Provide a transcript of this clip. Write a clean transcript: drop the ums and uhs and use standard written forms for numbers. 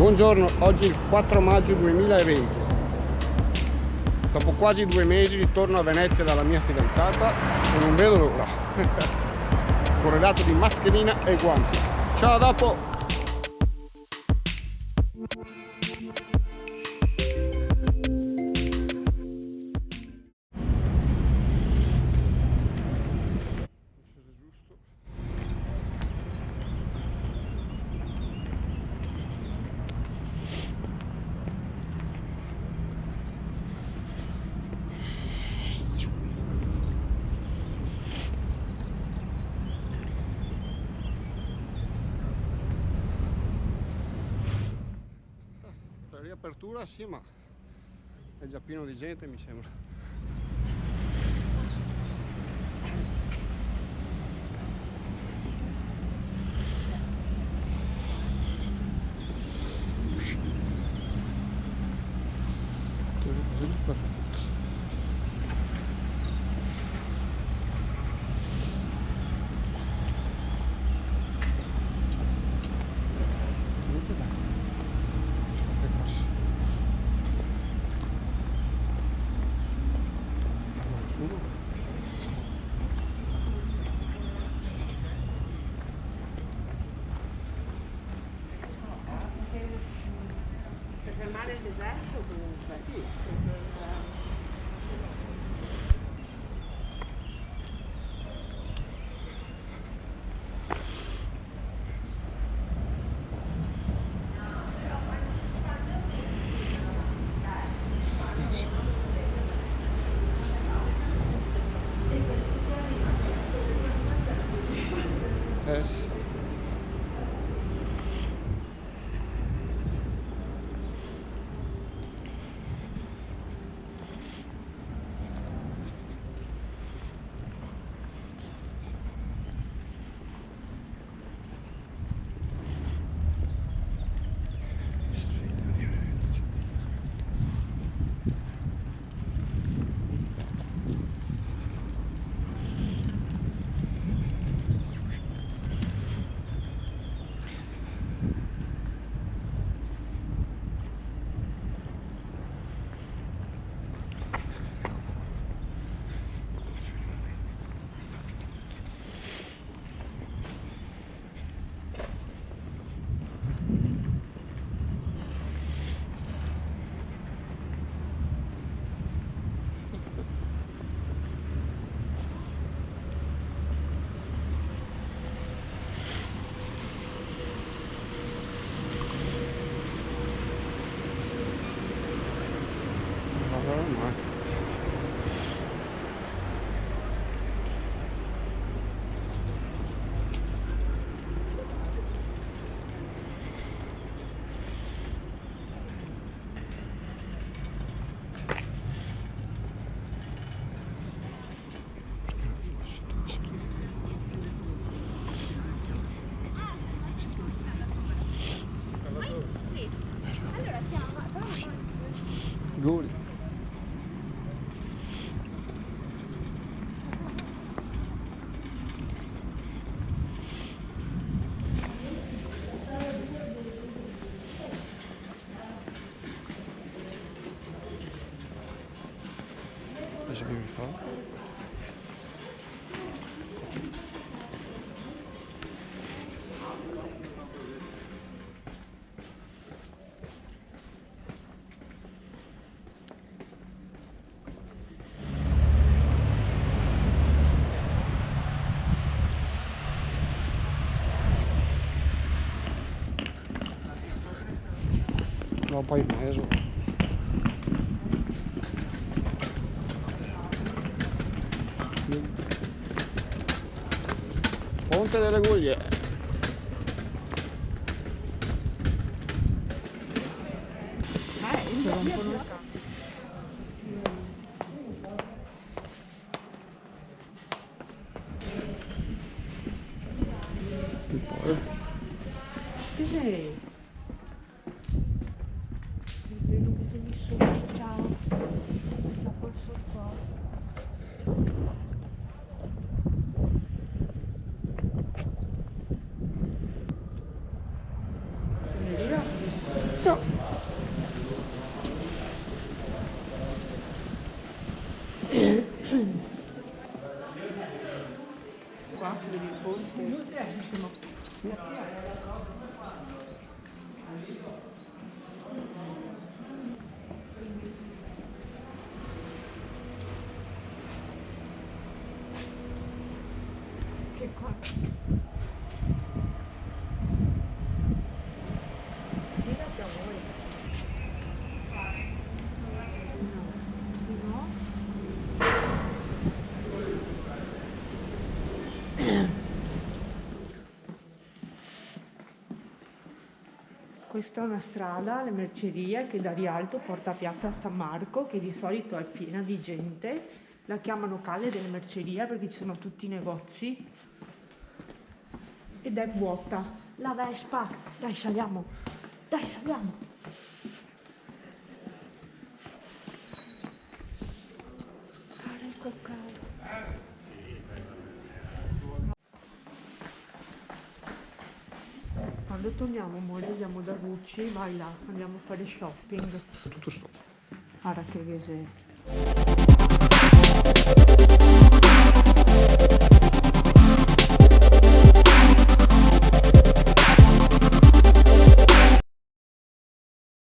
Buongiorno, oggi è il 4 maggio 2020. Dopo quasi 2 mesi ritorno a Venezia dalla mia fidanzata e non vedo l'ora. Corredato di mascherina e guanti. Ciao, a dopo! La riapertura sì, ma è già pieno di gente, mi sembra. Per fermare il deserto comunque. Sì. Sì. Goli. Lascia che mi fa. No, poi peso. Ponte delle Guglie. Che sei? Vedo che sei lì sotto, ciao. La polso qua. qua, vedi il ponte? Bellissimo. Che qua? Qui l'abbiamo noi. No. Questa è una strada, le mercerie, che da Rialto porta a Piazza San Marco, che di solito è piena di gente. La chiamano calle delle mercerie perché ci sono tutti i negozi. Ed è vuota. La Vespa! Dai, saliamo! Dai, saliamo! Cara il coccaio. Quando torniamo, amore, andiamo da Gucci, vai là, andiamo a fare shopping. Tutto stop. Guarda che